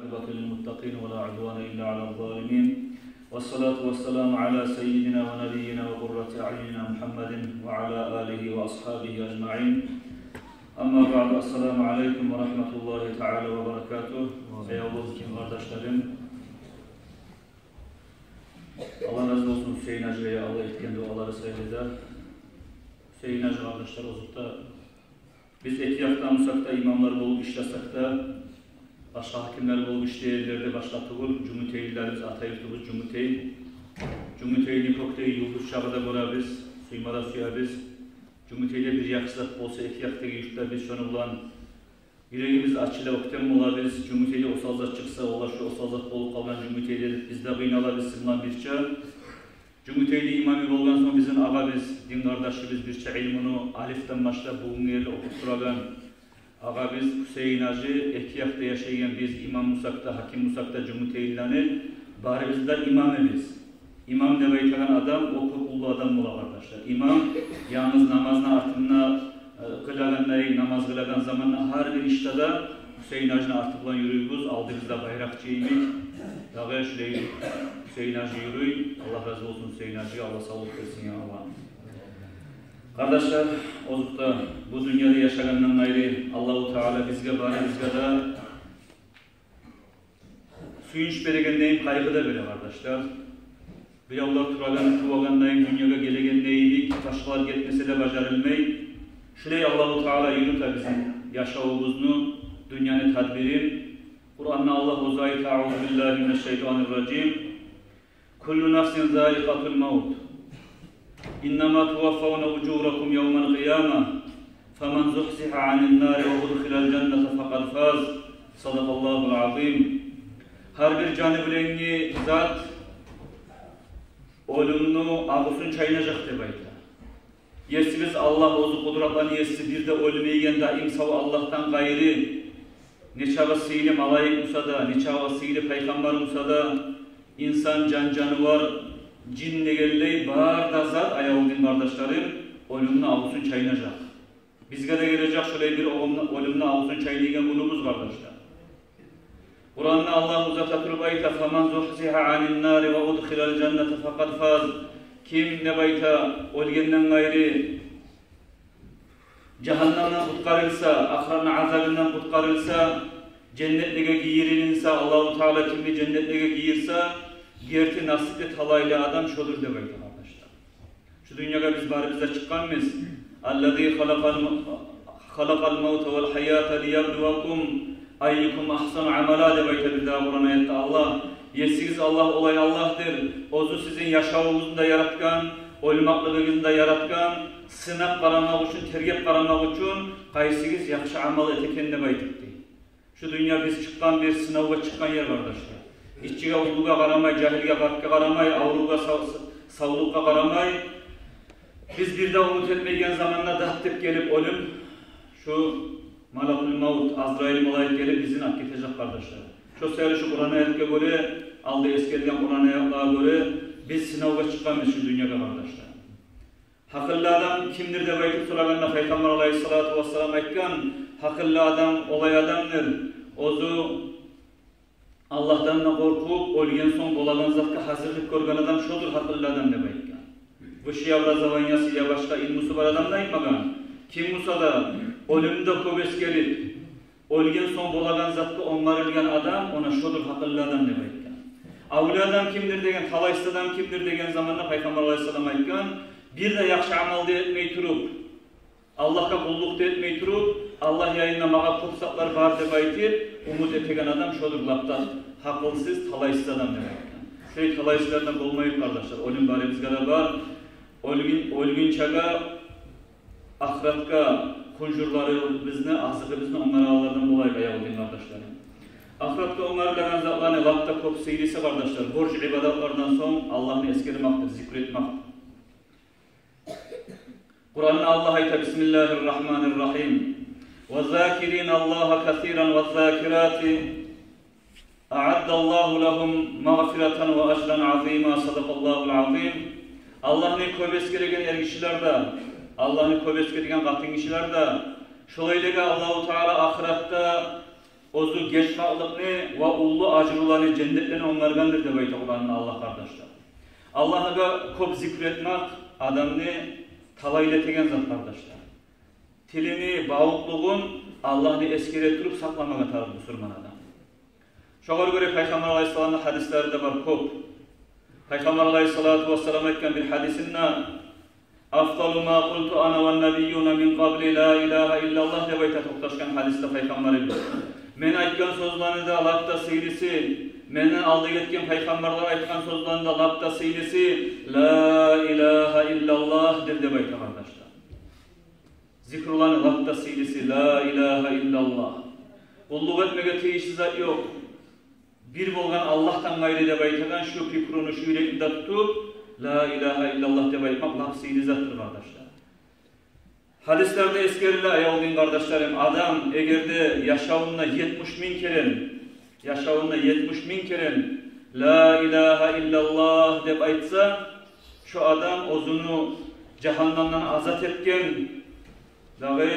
عاقبة للمتقين ولا عدوان إلا على الظالمين والصلاة والسلام على سيدنا ونبينا وقرة أعيننا محمد وعلى آله وأصحابه أجمعين. أما بعد السلام عليكم ورحمة الله تعالى وبركاته. Eyvallah kardeşlerim. Allah razı olsun Hüseyin Hacı'ya Allah etken duaları seyreder. Hüseyin Hacı kardeşler ozukta biz etiyakta musakta imamlar bulup işlesak da başka hakimler bulup işleyerlerde başlatığıl cumhuriyetlerimiz atayırtığımız Cumhuriyet'in kokteyi yıldız çağıda göre biz, suymada suya biz Cumhuriyet'e bir yakışık olsa etiyaktaki yurtlar biz şunu bulan yüreğimiz açıyla oktem ola biz Cumhuriyet'e osalzat çıksa ola şu osalzat olup kalan Cumhuriyet'e bizde kıyınala biz sımlan birçe Cumhuriyet'e imami olgan son bizim ağa biz, din kardeşi birçe ilmini aliften başta bugün yerle okutturağın ağa biz Hüseyin Hacı etiyakta yaşayan biz imam musakta, hakim musakta Cumhuriyet'lerini bari bizde imamı İmam ne beytagan adam, okup ulu adam ola kardeşler. İmam, yalnız namazına artığına kılaganları, namaz kılagan zamanla her bir işte de Hüseyin Hacı'na artıqlan yürüyübüz, aldığımızda bayrakçıymış. Dağı şurayı Hüseyin Hacı yürüy. Allah razı olsun Hüseyin Hacı'ya, Allah sağlık versin ya Allah. Kardeşler, ozukta bu dünyada yaşagandan ayrı Allah-u Teala bizge bari bizge de suyunç beregendeyim, kaygı da böyle kardeşler. Bir Allah turagan, tuvagandayım, dünyaya gelegendeydik, başkalar gitmese de bacarılmayı. Şuraya Allah-u Teala yürüte bizim yaşavımızını, dünyanın tadbirin. Kur'an'da Allah uzayı ta'udhu billahi mineşşeytanirracim. Kullu nafsin zâikatul mevt. İnnemâ tuvaffavne ucûrakum yevmel kıyâmeh. Femen zuhziha anin nâri ve udkhilel cennete fekad fâz. Sadakallâhul azîm. Her bir canı bilengi zat ölümünü ağusunu çayınacak debaydı. Yersiniz Allah ozu kudratlarını yersi bir de ölmeygen daim savı Allah'tan gayri neçava sihili malayik musada, neçava sihili peygamber musada insan canı var cin negelley bağır da zat ayağıldın kardeşlerim ölümünü ağusunu çayınacak. Bizge de gelecek şöyle bir ölümünü ağusunu çayınayken kulumuz kardeşler. Kur'an'da Allah uzatatır bayta فَمَنْ زُحْزِهَ عَنِ النَّارِ وَاُدْخِلَ الْجَنَّةَ فَقَدْ فَازٍ Kim ne bayta ölgenden gayri cehennemden kutkarılsa, ahirinin azabından kutkarılsa, cennetlige giyirilinse, Allah-u Teala kimi cennetlige giyirse, gerti nasipli talaylı adam şodur de bayta arkadaşlar. Şu dünyada biz bari bize çıkan mıyız? اَلَّذ۪ي خَلَقَ الْمَوْتَ وَالْحَيَاةَ لِيَبْلُوَكُمْ Ayyukum ahsanu amala de bayta bir daha Kur'an ayette Allah. Yesiz Allah olay Allah'tır. Ozu sizin yaşavınızda yaratkan, ölmaklığınızda yaratkan, sınak karamak için, tergep karamak için kaysınız yakşı amal eteken de baytıktı. Şu dünya biz çıkan bir sınavga çıkan yer kardeşler. İşçiga uyluğa karamay, cahilge kalpge karamay, avruga savlukka karamay. Biz bir de umut etmeyken zamanla dahtip gelip ölüm şu Malakul Maut, Azrail malayet gelip bizin hak getecek kardeşler. Şu seyri şu Kur'an ayetke göre, aldı eskerden Kur'an ayetlara göre biz sınavga çıkamayız şu dünyada kardeşler. Hakıllı adam kimdir de baytıp sorağında Peygamber aleyhissalatu vesselam aytkan, hakıllı adam olay adamdır. Ozu Allah'tan da korkup, ölgen son bolagan zatka hazırlık görgen adam şodur hakıllı adam de baytkan. Bu şiyavra zavanyası ya başka ilmusu var adam da aytmagan. Kim musada ölümde köbes gelip, ölgen son bolagan zatkı onlar ölgen adam, ona şodur hakıllı adam ne baytkan. Avli adam kimdir degen, talaysı adam kimdir degen zamanla Peygamber aleyhisselam aytkan, bir de yakşı amal da etmeyi turup, Allah'a kulluk da etmeyi turup, Allah yayında mağa kursaklar var de baytip, umut etegen adam şodur lapta, hakılsız talaysız adam ne baytkan. Şey talaysızlardan olmayıp kardeşler, ölüm bari bizgara var, ölgün çaga, ahiretka kunjurları bizni, azıqı bizni onlara ağlardan dolayı ayağıldın kardeşlerim. Ahiretka onlardan zatlarını lapta kop seyrisi kardeşler, borç ibadatlardan son Allah'ını eskerimaktır, zikretmaktır. Kur'an'da Allah ayta Bismillahirrahmanirrahim. وَالذَّاكِرِينَ اللّٰهَ كَثِيرًا وَالذَّاكِرَاتِ أَعَدَّ اللّٰهُ لَهُمْ مَغْفِرَةً وَأَجْرًا عَظِيمًا صَدَقَ اللّٰهُ الْعَظِيمُ Allah'ın köbes gereken ergişilerde, Allah'ın köbes gereken katın kişilerde, şolaylığa Allah-u Teala ahirette ozu geçmaklıkni ve ullu acrularını cennetlerini onlargandır dep ayta Kur'an'da Allah kardeşler. Allah'a kop zikretmek adamını talayletigen zat kardeşler. Tilini, bağıklığın Allah'ını eskere turup saklamağa tarif Müslüman adam. Şoğar göre Peygamber Aleyhisselam'ın hadisleri de var kop. Peygamber Aleyhisselatü Vesselam etken bir hadisinde Afdalu ma qultu ana ve nebiyyuna min qabli la ilahe illallah dep ayta toktaşkan hadiste Peygamber bilir. Men aytkan sözlerinde lapta seylisi, menden aldı getken Peygamberler aytkan sözlerinde lapta seylisi la ilahe illallah dep ayta kardeşler. Zikrullah'ın lapta seylisi la ilahe illallah. Kulluk etmege teyişi zat yok. Bir bolgan Allah'tan gayrı dep aytagan şu fikrunu şu yürekinde tutup la ilahe illallah dep aytmak laf seyli zattır kardeşler. Hadislerde eskerile ayaldığın kardeşlerim, adam egerde yaşavunna 70 bin keren la ilahe illallah dep aytsa şu adam ozunu cehannamdan azat etken dağı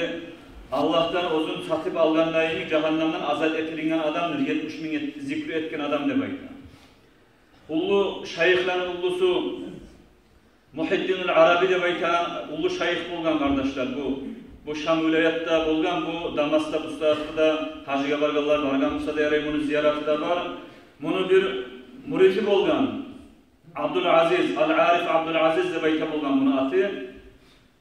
Allah'tan ozun satıp alganlayını cehannamdan azat etilingen adamdır. 70 bin zikri etken adam dep aytsa. Ullu şayıhların ullusu Muhiddinul Arabi dep aytan ullu şayıh bolgan kardeşler bu Şam vilayatta bolgan bu Damas'ta bu saatte hacıga barganlar bargan bolsa da yaray bunu ziyaretde var. Bunu bir muridi bolgan Abdülaziz Al-Arif Abdülaziz dep ayta bolgan bunu atı.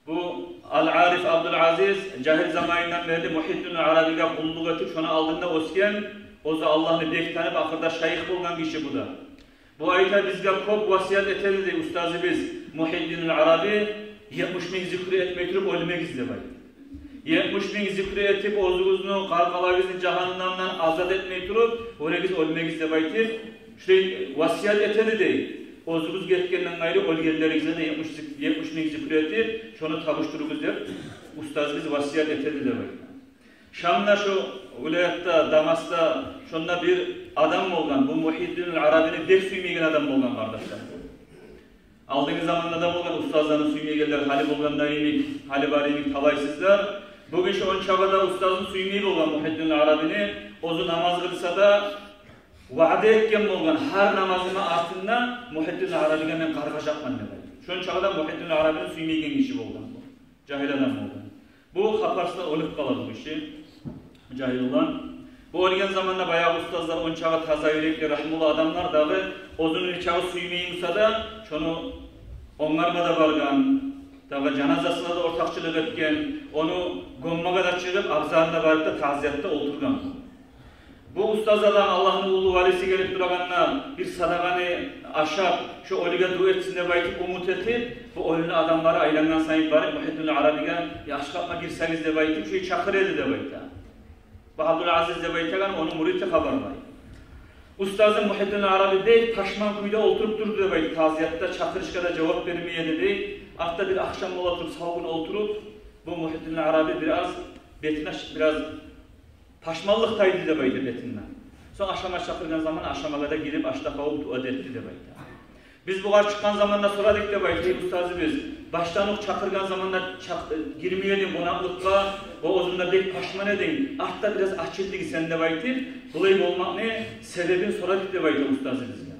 Bu Al-Arif Abdülaziz cahil zamanından beri Muhiddinul Arabi'ga kulluk etip şuna aldığında osken oza Allah'ını bek tanıp ahırda şayıh bolgan kişi bu da. Bu ayta bizge kop vasiyat etedi ustazı biz Muhiddinul Arabi 70 bin zikri etmek durup ölmek izlemeyi. 70 bin zikri etip ozuguzunu kalkalagızını cehannamdan azat etmek durup oraya ölmek izlemeyi. Şurayı vasiyat etedi değil. Ozuguz getkenden gayrı ölgenlerinize de 70 bin zikri etip şunu tabuşturuguz der. Ustaz biz vasiyat etedi demeyi. Şam'da şu vilayatta, Damas'ta şunda bir adam olgan, bu Muhiddinul Arabi'ni bek süymegen adam olgan kardeşler. Aldığınız zamanda da olgan ustazlarını suymegenler, hali bolgan daimik, hali barimik talaysızlar. Bugün şu on çabada ustazın suymeyi olgan Muhiddinul Arabi'ni, ozu namaz kılsa da vaade etken olgan her namazının artında Muhiddinul Arabi'ge men kargaşakman demeyi. Şu on çabada Muhiddinul Arabi'nin suymegen kişi olgan bu. Cahil adam olgan. Bu Hapars'ta olup kaladı bu işi. Cahil olan. Bu olgen zamanda bayağı ustazlar on çağı taza yürekli rahmulu adamlar dağı ozunun çağı suymeyimsa da şunu onlarma da bargan dağı canazasına da ortakçılık etken onu gommaga da çıkıp avzarına barıp da taziyatta oturgan. Bu ustaz adam Allah'ın ulu valisi gelip duraganına bir sadakanı aşap şu olga dua etsin de baytip umut etip bu olunu adamları aylangan sayıp barıp Muhiddinul Arabi'ga yaşkapma girseniz de baytip şu çakır edi de baytip. Abdülaziz dep aytagan onu muridçe haber var. Ustazın Muhiddinul Arabi değil taşman kuyuda oturup durdu dep aytı taziyatta çakırışkada cevap vermeyedi değil. Hatta bir akşam oturup savun oturup bu Muhiddinul Arabi betine biraz taşmallıktaydı dep aytı betinden. Son aşama çakırgan zaman aşamaga da girip aşta kavup dua etti dep aytı. Biz buğa çıkan zamanda soradık dep aytı ustazı biz. Baştan çakırgan zamanda girmeyelim konaklıkla, o ozunda bek paşman edin, artta biraz açıldı ki sen de baytip, bulayım olmak ne? Sebebini soradık de baytip ustazı bizge.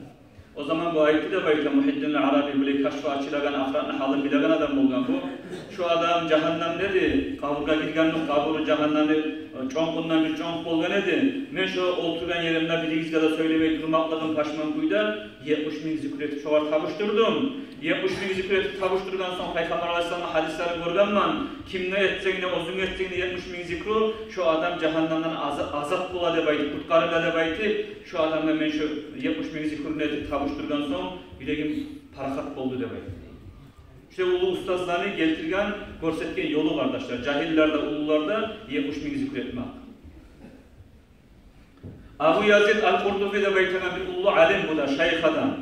O zaman bu ayeti de baytip Muhiddinul Arabi böyle kaşfa açılagan, ahranı halı bilagan adam olgan bu. Şu adam cehennem dedi, kaburga girganlık kaburu cehennemde çonkundan bir çonk bolgan edi. Men şu oturgan yerimde bilgizde de söylemeyi durmaklığın paşman kuyda 70 bin zikr etip çoğar tabuşturdum. 70 bin zikr etip tabuşturgan son Peygamber Aleyhisselam'ın hadisleri görganman. Kim ne etsen ne ozun etsen ne 70 bin zikru şu adam cehennemden azat bula de baytip, kurtkarıyla de baytip şu adamla men şu 70 bin zikrunu etip tabuşturgan son yüreğim parakat boldu de baytip. İşte ulu ustazlarını getirgen, görsetken yolu kardeşler. Cahillerde, ulularda 70 bin zikr etmek. Abu Yazid Al-Kurtubi'de baytagan bir ulu alim bu da, şayık adam.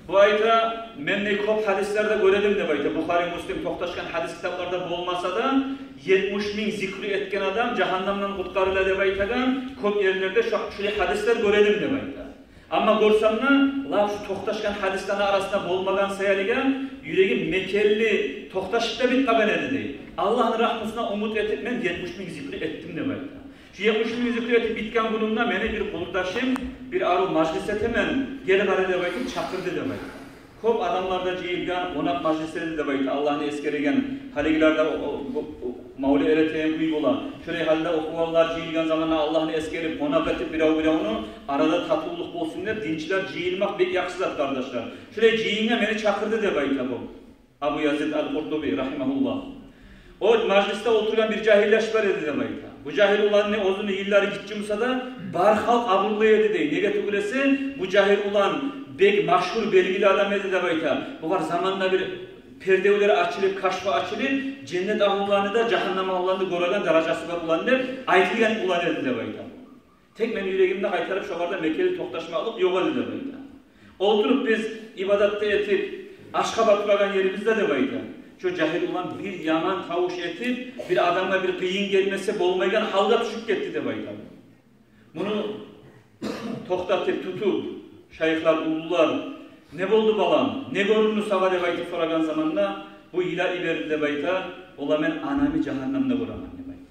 Bu ayta men ne kop hadislerde görelim de bayta. Bukhari, Müslim, toktaşkan hadis kitaplarda bolmasa da 70 bin zikri etken adam cehennemden kurtkarıyla de baytagan kop yerlerde şu hadisler görelim de bayta. Ama görsemden, şu toktaşkan hadislerin arasında bolmagan sayaligen yüreğim mekelli toktaşıkta bitmagan edi değil. Allah'ın rahmetine umut etip ben 70 bin zikri ettim de bayta. Şu 70 zikretip bitken bununla beni bir kurdaşım bir arı majlis etemen geri bari de baytı çakırdı da baytı. Kop adamlarda cihilgan onak majlisleri de baytı Allah'ını eskeregen haligilerde Mevla ereteyen kuyu bola. Şöyle halde okuvallar cihilgan zamanla Allah'ını eskerip onak etip biravunu arada tatlılık olsun der. Dinçiler cihilmak bir yaksızlar kardeşler. Şöyle cihilgan beni çakırdı da baytı bu. Abu Yazid al-Kurtubi rahimahullah. O majliste oturan bir cahilleşber dedi de baytı. Bu cahil ulan ne uzun yılları gitçimse da bar halk abullaydı dey. Nege tugulesi bu cahil ulan bek maşhur belgili adam edi de bayta. Bu var zamanla bir perdeleri açılıp kaşfa açılıp cennet ahullarını da cehennem ahullarını goragan derecesi var ulan der. Aytılgan ulan edi de bayta. Tek men yüreğimde kaytarıp şovarda Mekke'li toktaşma alıp yok edi de bayta. Oturup biz ibadatte etip aşka baturagan yerimizde de bayta. Şu cahil olan bir yaman tavuş etip bir adamla bir kıyın gelmesi bolmaygan halga düşüp gitti de bayta. Bunu toktatıp tutup şeyhler, ulular ne boldu balam, ne görünü sağa de bayta soragan zamanla bu ilahi verdi de bayta ola men anamı cehennemde koraman de bayta.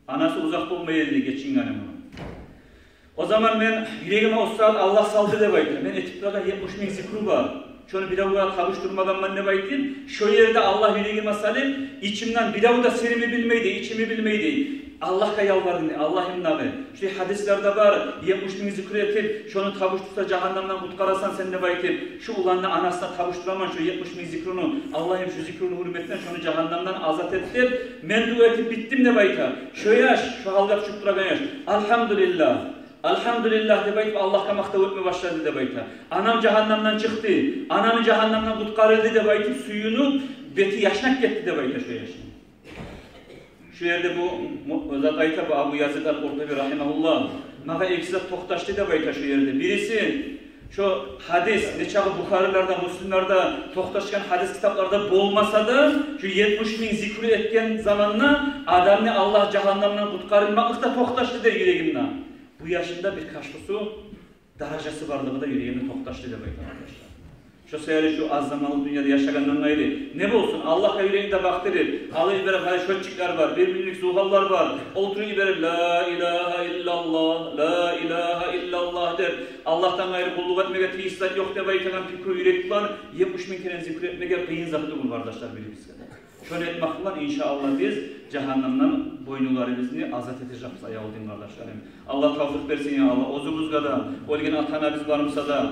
Anası uzak olmayı geçin anam onu. O zaman ben yüreğime o saat Allah saldı de bayta. Ben etiplara 70 bin zikru var. Şunu bir avuğa kavuşturmadan ben ne baytım? Şu yerde Allah yüreğime salim, içimden bir avuda serimi bilmeydi, içimi bilmeydi. Allah'a yalvardım, Allah'ım nabe. Şu hadislerde var, 70 bin zikru etip, şunu kavuştursa cehennemden kutkarasan sen ne baytım? Şu ulanla anasına kavuşturaman şu 70 bin zikrunu, Allah'ım şu zikrunu hürmetinden şunu cehennemden azat ettir. Men dua etip bittim ne bayta? Şu yaş, şu halga şukturagan yaş. Elhamdülillah. Elhamdülillah de bayt Allah'a maktav etmeye başladı de bayta. Anam cehennemden çıktı. Anamı cehennemden kutkarıldı de bayt suyunu beti yaşnak gitti de bayta şu yaşına. Şu yerde bu zat ayta bu Abu Yazid al-Kurtubi rahimahullah. Maga eksizat toktaştı da bayta şu yerde. Birisi şu hadis, neçağı Bukharilarda, Müslümlarda toktaşkan hadis kitaplarda bolmasa da şu 70 bin zikri etken zamanla adamını Allah cehennemden kutkarılmaklıkta toktaştı da yüreğimden. Bu yaşında bir kaşkusu derecesi varlığı da yüreğimi toktaştı demek arkadaşlar. Şu seyri şu az zamanlı dünyada yaşayanların ayrı. Ne olsun Allah'a yüreğinde baktırır. Allah'ı verir hayşöççükler var, birbirlik zuhallar var. Oturuyor verir la ilahe illallah, la ilahe illallah der. Allah'tan gayrı kulluk etmeye teistat yok de baytagan fikri yürek var. 70 bin kere zikir etmeye kıyın zatı bu kardeşler birimiz. Şöyle etmekle inşallah biz cehennemden boynularımızı azat edeceğiz ayağıldığım kardeşlerim. Allah tavfik versin ya Allah. Ozumuzda da, olgen atana biz varımsa da,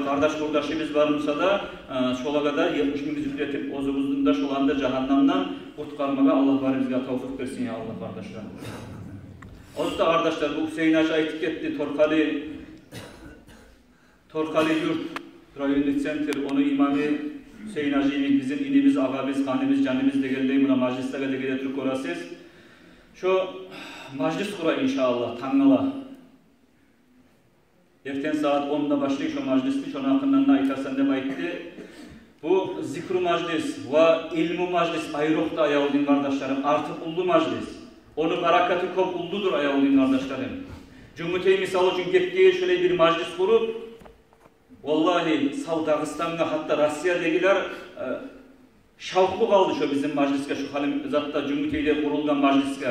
kardeş varımsa da, şola kadar 70 bin zikretip ozumuzun da şolanda cehennemden kurtkarmaga Allah varımızga tavfik versin ya Allah kardeşlerim. Ozda kardeşler bu Hüseyin Hacı aytıp etti Torkali yurt, Rayonlik Center, onu imamı Hüseyin Hacı'yı bizim inimiz, ağabeyimiz, kanimiz, canimiz de geldi buna majlislere de getirip orasız. Şu majlis kura inşallah, Tangala. Erken saat 10'da başlıyor şu majlisli, şunu hakkında ne aytarsan de bayıttı. Bu zikru majlis ve ilmu majlis ayrıkta ayağıldığın kardeşlerim, artık ullu majlis. Onu bereketi kop ulludur ayağıldığın kardeşlerim. Cumhuriyet misal için gittiği şöyle bir majlis kurup, vallahi Dağıstan'da hatta Rusya'dakiler şavklu kaldı şu bizim majliske, şu halim zatta Cumhuriyet'e kurulgan majliske.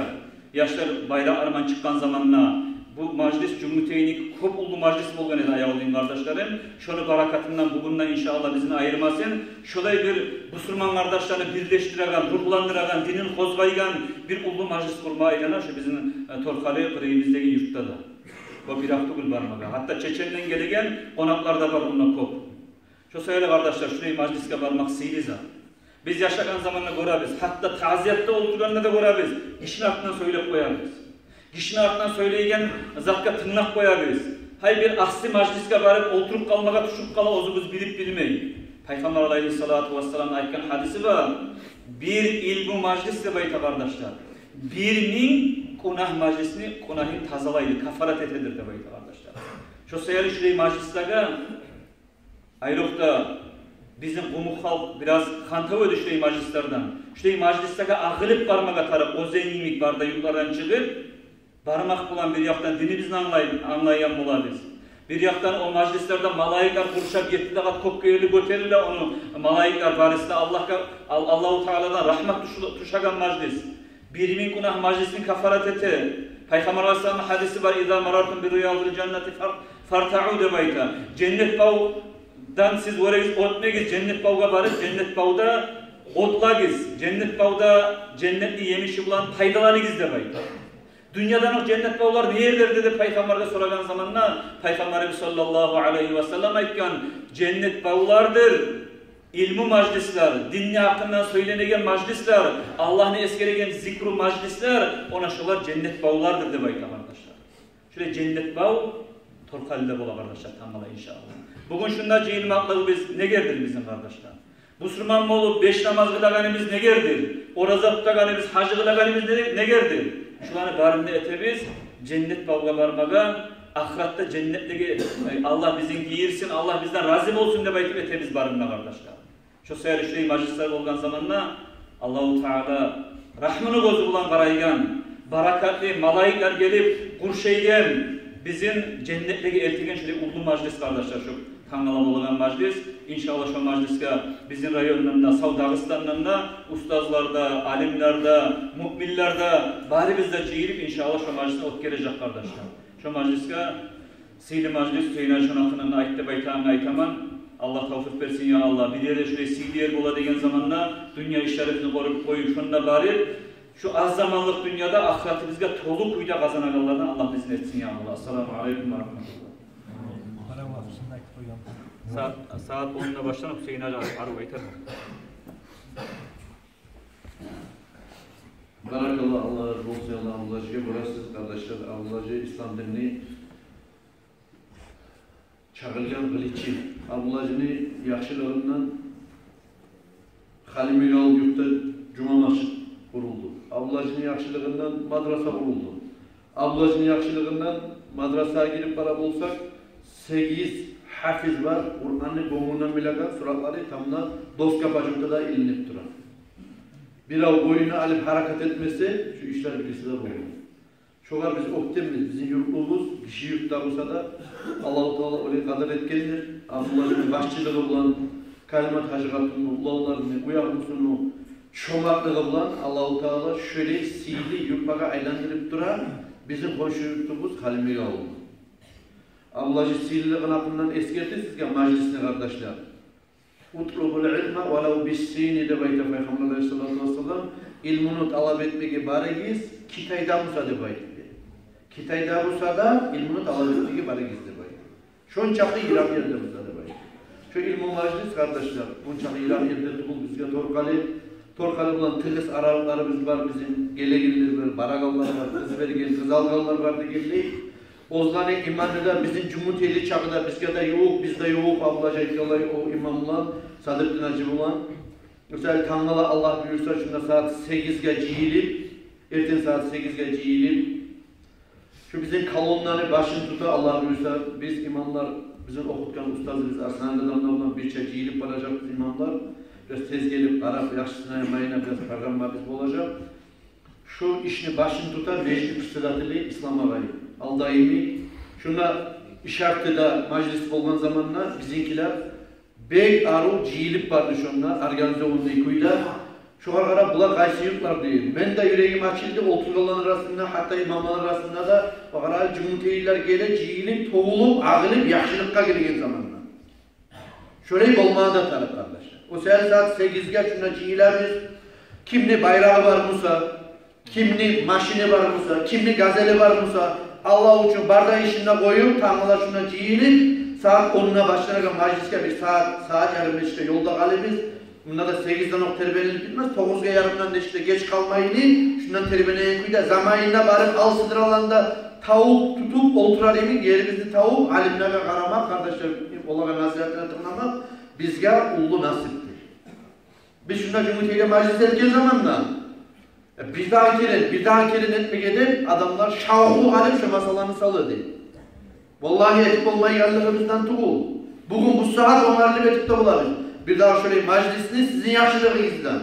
Yaşlar bayrak arman çıkan zamanla bu majlis Cumhuriyet'in kop ullu majlis bolgan edi ayağıldığın kardeşlerim. Şunu barakatından bugünden inşallah bizini ayırmasın. Şolay bir Müslüman kardeşlerini birleştiren, ruhlandıran, dinin kozgaygan bir ullu majlis kurmayla şu bizim Torkalı kırığımızdaki yurtta da. O bir hafta gül barmaga. Hatta Çeçen'den gelegen konaklarda var bununla kop. Şu söyle kardeşler, şurayı majliske varmak sihiriz ha. Biz yaşayan zamanla görürüz. Hatta taziyette olduklarında da görürüz. Kişinin aklından söyleyip koyarız. Kişinin aklından söyleyken zatka tırnak koyarız. Hay bir asli majliske varıp oturup kalmaya tuşup kala ozumuz bilip bilmeyin. Peygamber aleyhissalatu vesselam'ın aytkan hadisi var. Bir ilmu majlisle bayta kardeşler. Birinin kunah majlisini kunahın tazalaydı, kafarat etedir de bayta kardeşler. Şu sayılı şurayı majlislere ayrıkta bizim umuk halk biraz kantav ödü şurayı majlislerden. Şurayı majlislere ağılıp barmağa taraf o zenginlik barda yukarıdan çıkıp barmak bulan bir yaktan dinimizin anlayan bularız. Bir yaktan o majlislerde malayikler kuruşap yetti de kokkayeli göterirler onu malayikler barisinde Allahu Teala'dan rahmet tuşagan majlis. Birimin günah majlisini kafarat eti. Peygamber Aleyhisselam'ın hadisi var. İzâ marartum bir riyâzil cenneti farta'û de bayta. Cennet bağdan siz oraya otmegiz, cennet bağga barıp, cennet bağda otlagız, cennet bağda cennetli yemişi bulan paydalarınız de bayta. Dünyadan o cennet bağlar nerede dedi Peygamber'e soragan zamanla Peygamberimiz sallallahu aleyhi ve sellem aytgan cennet bağlardır. İlmi majlisler, dinni hakkından söylenegen majlisler, Allah'ın eskeregen zikru majlisler, ona şolar cennet bağlardır de bayta kardeşler. Şöyle cennet bağ Torkal'da bola kardeşler tamala inşallah. Bugün şunda cihilmaklığı biz ne gerdir bizim kardeşler? Müslüman olup 5 namaz kılaganımız ne gerdir? Oraza tutaganımız, hacı kılaganımız ne gerdir? Şu an barında etemiz cennet bağga barmaga, ahiratta cennetteki Allah bizin giyirsin, Allah bizden razı olsun de baytıp etemiz barında kardeşler. Şu sayılı şurayı majlisler olgan zamanla Allah-u Teala rahmını bozu bulan karaygan, barakatli malayikler gelip kurşeygen bizim cennetteki eltigen şurayı uldu majlis kardeşler şu kangalab olan majlis. İnşallah şu majliske bizim rayonlarında, Dağıstanlarında, ustazlarda, alimlerde, mu'minlerde, bari bizde cihilip inşallah şu majlisine ot gelecek kardeşler. Şu majliske sihli majlis Hüseyin Ayşan hakkında ayette baytağını aytaman. Allah tavfik versin ya Allah. Bir yerde şöyle sihli yer bola degen zamanla dünya işaretini korup koyup şunda bari şu az zamanlık dünyada ahiratı bizge tolu kuyda kazanagallardan Allah bizin etsin ya Allah. Esselamu aleyküm ve rahmetullah. Saat 10'da başlanıp Hüseyin Hacı arı yeter mi? Barakallah Allah razı olsun Allah'ın burası kardeşler Allah'ın İslam dinini çağırgan kılıçı Allah'ın yaxşılığından Halimil Yol yurtta cuma maçı kuruldu. Allah'ın yaxşılığından madrasa kuruldu. Allah'ın yaxşılığından madrasaya girip para bulsak 8 hafiz var, Kur'an'ı boğundan bilagan suratları tamına dost kapacıkta da ilinip duran. Bir av boyunu alıp hareket etmesi, şu işler birisi de boyunu. Çoğar biz optimiz, bizim yurtluğumuz, kişi yurtta olsa da Allah-u Teala oraya kadar etkendir. Allah'ın başçılığı bulan, kalimat hacıgatını, ulanlarını, uyanmasını, çomaklığı bulan Allah-u Teala şöyle sihirli yurtmağa aylandırıp duran bizim komşu yurtluğumuz Halimil oldu. Allah'ı sihirliğin hakkından eskerdi sizge majlisine kardeşler. Utlubul ilme velev bis-sini de bayta Peygamber Aleyhisselatü Vesselam ilmini talep etmeye baregiz kitayda musa de bayta. Kitayda musa da ilmini talep etmeye baregiz de bayta. Şonçakı İran yerde musa de bayta. Şu ilmi majlis kardeşler, şonçakı İran yerde tukul bizge Torkalı bulan tığız aralıklarımız var bizim, gelegiller var, baragallar var, kız vergen, kız algallar var degelli. Ozlani imanıda bizim Cumhuriyeti çağında bizde de yok, bizde yok ablaca iddiaları o imamlar, Sadık Dinacı olan. Mesela Tanrı'la Allah buyursa şunda saat 8'ge cihilip, erten saat 8'ge cihilip, şu bizim kalonları başını tutar Allah buyursa biz imamlar, bizim okutkan ustazımız Aslan adamlarından bir çek cihilip varacak biz imamlar. Biraz tez gelip Arap yaşısına yamayına biraz programlar biz olacak. Şu işini başını tutar, meclis püstüdatıyla İslam'a varayım. Al-daimi, şuna işaretli majlis olgan zamanlar bizimkiler bey aru cihilip vardı şunlar, organize olunduğu ikuyla. Şu ara bula kaysı yurtlar değil. Ben de yüreğim açıldı, oturgalan arasında, hatta imamlar arasında da bakara cumhuriyetler gele cihilip, toğulup, ağılıp, yaxşılıkka girgen zamanlar. Şöyle olmaya da talep kardeşler. O saat 8'ge şuna cihileriz, kimli bayrağı var Musa, kimli maşini var Musa, kimli gazeli var Musa, Allah için bardağı işine koyup, Tanrılar şuna cihilip, saat 10'una başlanırken majliske bir saat yarım işte yolda kalırız. Bunda da 8'den ok terbiyelenip bitmez, 9'ga yarımdan da işte geç kalmayını, şundan terbiyeleyen kuyda zamanına barıp al sıdır alanda tavuk tutup olturar emin, yerimizde tavuk, alimlere karamak, kardeşler, Allah'a nasihatine tırnamak, bizge ulu nasiptir. Biz şunda Cumhuriyet'e majlis etken zamanla, bir daha kere etmek edip adamlar şavhu alıp şu masalarını salırdı. Vallahi etip olmayı yerlerimizden tuğul. Bugün bu saat onlarla betip de olabilir. Bir daha şöyle majlisini sizin yaşlılığınızdan.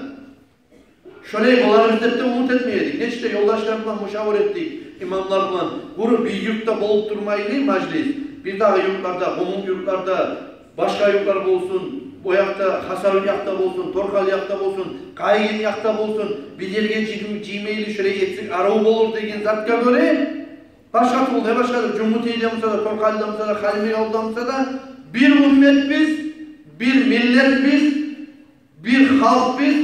Şöyle olarımızda da umut etmeyedik. Ne işte yoldaşlarımla müşavir ettik. İmamlarla bunu bir yurtta bulup durmayı değil majlis. Bir daha yurtlarda, umum yurtlarda, başka yurtlar olsun, o yakta Hasan'ın yakta olsun, Torkal yakta olsun, Kayın yakta olsun, bilirgen Gmail'i şöyle yetsik arau olur degen zatka göre başka oldu, başka Cumhuriyet'de olsa da, Torkal'da olsa da, Halime yolda olsa da bir ümmet biz, bir millet biz, bir halk biz,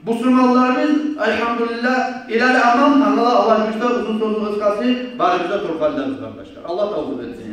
Müslümanlar biz, elhamdülillah, ilal aman, Allah güçler uzun sözü ıskası, bari bize Torkal'da kardeşler. Allah tavsiye etsin.